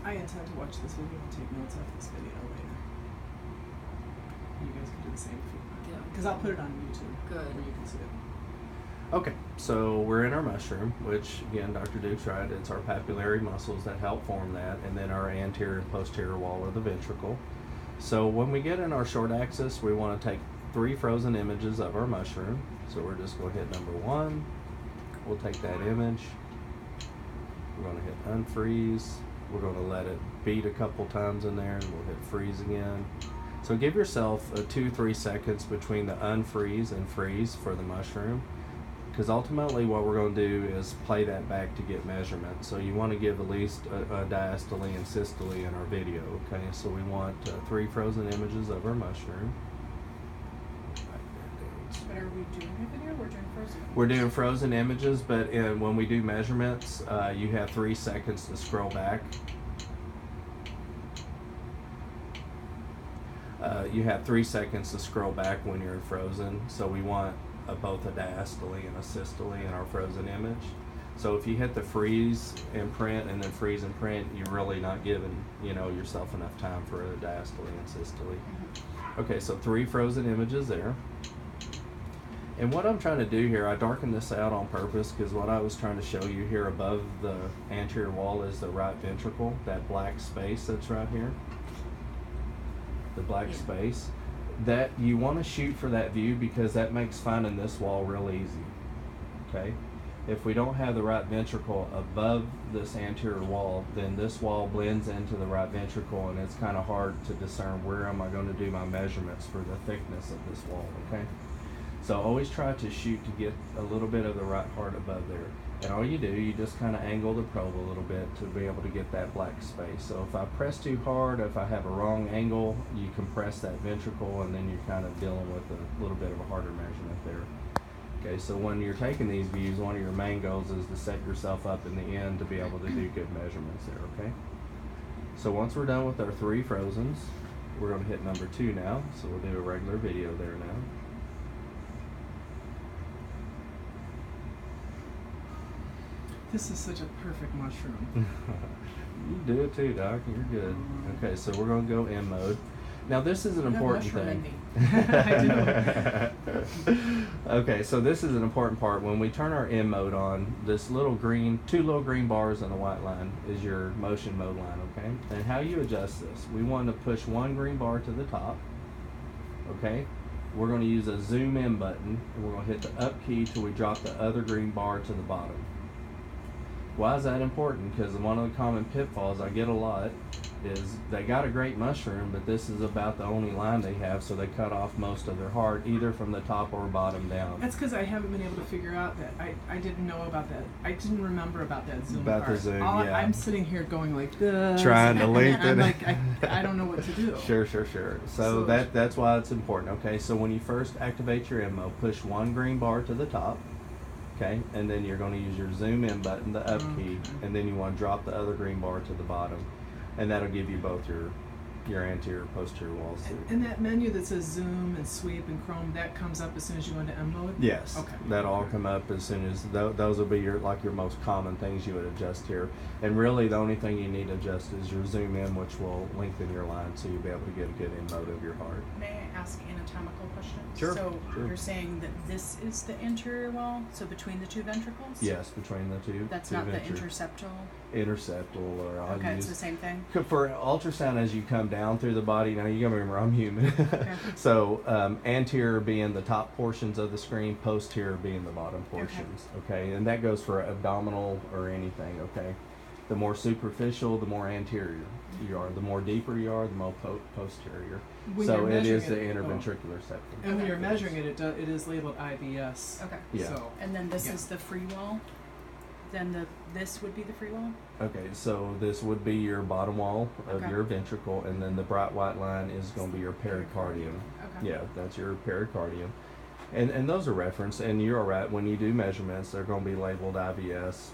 I intend to watch this video and take notes after this video later. You guys can do the same if you want. Yeah. Because I'll put it on YouTube. Good. Where you can see it. Okay, so we're in our mushroom, which again, Dr. Duke's right, it's our papillary muscles that help form that, and then our anterior and posterior wall of the ventricle. So when we get in our short axis, we want to take 3 frozen images of our mushroom. So we're just going to hit number 1. We'll take that image. We're going to hit unfreeze. We're going to let it beat a couple times in there, and we'll hit freeze again. So give yourself 2-3 seconds between the unfreeze and freeze for the mushroom, because ultimately what we're going to do is play that back to get measurement. So you want to give at least a diastole and systole in our video. Okay, so we want 3 frozen images of our mushroom. But are we doing a video? We're doing frozen. We're doing frozen images, but when we do measurements, you have 3 seconds to scroll back. You have 3 seconds to scroll back when you're frozen. So we want both a diastole and a systole in our frozen image. So if you hit the freeze and print and then freeze and print, you're really not giving yourself enough time for a diastole and systole. Okay, so 3 frozen images there. And what I'm trying to do here, I darkened this out on purpose because what I was trying to show you here above the anterior wall is the right ventricle, that black space that's right here. The black space. That you want to shoot for that view because that makes finding this wall real easy. Okay? If we don't have the right ventricle above this anterior wall, then this wall blends into the right ventricle and it's kind of hard to discern where am I going to do my measurements for the thickness of this wall. Okay? So always try to shoot to get a little bit of the right heart above there. And all you do, you just kind of angle the probe a little bit to be able to get that black space. So if I press too hard, if I have a wrong angle, you compress that ventricle and then you're kind of dealing with a little bit of a harder measurement there. Okay, so when you're taking these views, one of your main goals is to set yourself up in the end to be able to do good measurements there, okay? So once we're done with our 3 frozens, we're going to hit number 2 now. So we'll do a regular video there now. This is such a perfect mushroom. You do it too, Doc. You're good. Okay, so we're going to go in mode. Now this is an important thing. I Okay, so this is an important part. When we turn our in mode on, this little green, 2 little green bars and a white line is your motion mode line, okay? And how you adjust this, we want to push 1 green bar to the top, okay? We're going to use a zoom in button, and we're going to hit the up key till we drop the other green bar to the bottom. Why is that important? Because one of the common pitfalls I get a lot is they got a great mushroom, but this is about the only line they have, so they cut off most of their heart, either from the top or bottom down. That's because I haven't been able to figure out that. I didn't know about that. I didn't remember about that zoom About part. the zoom, All, yeah. I'm sitting here going like this. Trying to and lengthen I'm it. like, I don't know what to do. Sure. So that's why it's important. Okay, so when you first activate your MO, push 1 green bar to the top. Okay, and then you're going to use your zoom in button, the up key, and then you want to drop the other green bar to the bottom, and that'll give you both your anterior, posterior walls. And that menu that says zoom and sweep and chrome, that comes up as soon as you go into M mode? Yes. Okay. That'll all come up as soon as those will be your most common things you would adjust here. And really the only thing you need to adjust is your zoom in, which will lengthen your line so you'll be able to get a good in mode of your heart. May I ask anatomical questions? Sure, So sure. you're saying that this is the anterior wall, so between the 2 ventricles? Yes, between the two. That's two not the ventures. interceptal? Interceptal, or I'll Okay, it's use the same thing? for ultrasound as you come down through the body. Now you gotta remember I'm human. So anterior being the top portions of the screen, posterior being the bottom portions. Okay, and that goes for abdominal or anything. Okay, the more superficial, the more anterior you are. The more deeper you are, the more posterior. When So you're it is the measuring it- interventricular septum. And when you're measuring it, it is labeled IBS. Okay. Yeah. So, And then this Yeah. is the free wall? Then this would be the free wall? Okay, so this would be your bottom wall of Okay. your ventricle, and then the bright white line is going to be your pericardium. Okay. Yeah, that's your pericardium. And those are referenced, and you're all right. When you do measurements, they're going to be labeled IVS,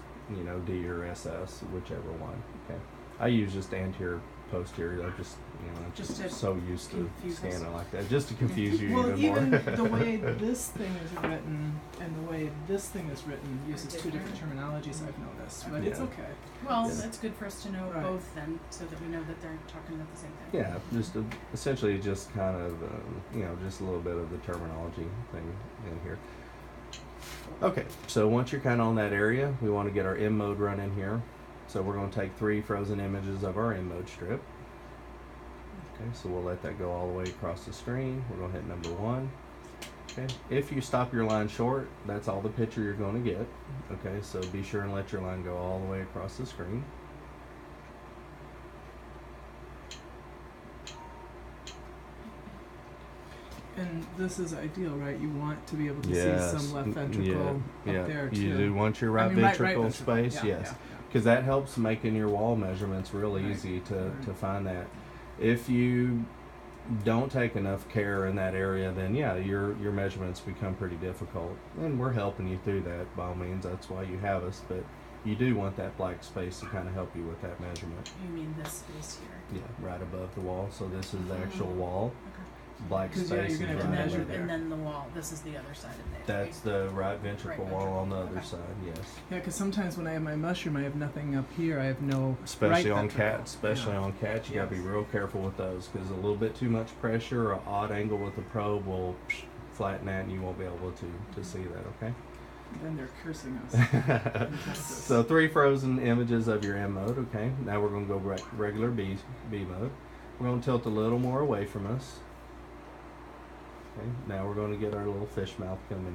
D or SS, whichever one. Okay. I use just anterior posterior. I'm just, I'm Just to so used to confuse us. standing like that, just to confuse you Well, even more. even the way this thing is written and the way this thing is written uses two different terminologies, I've noticed, but it's Yeah. okay. Well, Yeah. that's good for us to know Right. both then, so that we know that they're talking about the same thing. Yeah, just essentially just kind of, just a little bit of the terminology thing in here. Okay, so once you're kind of on that area, we want to get our M mode running here. So we're going to take 3 frozen images of our M mode strip. Okay, so we'll let that go all the way across the screen. We're going to hit number 1. Okay, if you stop your line short, that's all the picture you're going to get. Okay, so be sure and let your line go all the way across the screen. And this is ideal, right? You want to be able to Yes, see some left yeah, ventricle yeah. up there too. You do want your right I mean, ventricle right space, ventricle. yes. Yeah. Because that helps making your wall measurements real Right. easy to Right. find that. If you don't take enough care in that area, then yeah, your measurements become pretty difficult. And we're helping you through that by all means. That's why you have us. But you do want that black space to kind of help you with that measurement. You mean this space here? Yeah, right above the wall. So this is the actual wall. Okay. Black 'Cause, space yeah, you're is gonna have right to over measure there. there. And then the wall, this is the other side of it. That's the right ventricle Right wall on the ventricle, other okay. side. Yes. Yeah, because sometimes when I have my mushroom, I have nothing up here. I have no Especially right on ventricle. cats, especially Yeah. on cats, you gotta be Yes. real careful with those because a little bit too much pressure or odd angle with the probe will flatten that, and you won't be able to see that. Okay. Then they're cursing us. So 3 frozen images of your M mode. Okay. Now we're gonna go regular B mode. We're gonna tilt a little more away from us. Okay. Now we're gonna get our little fish mouth coming in.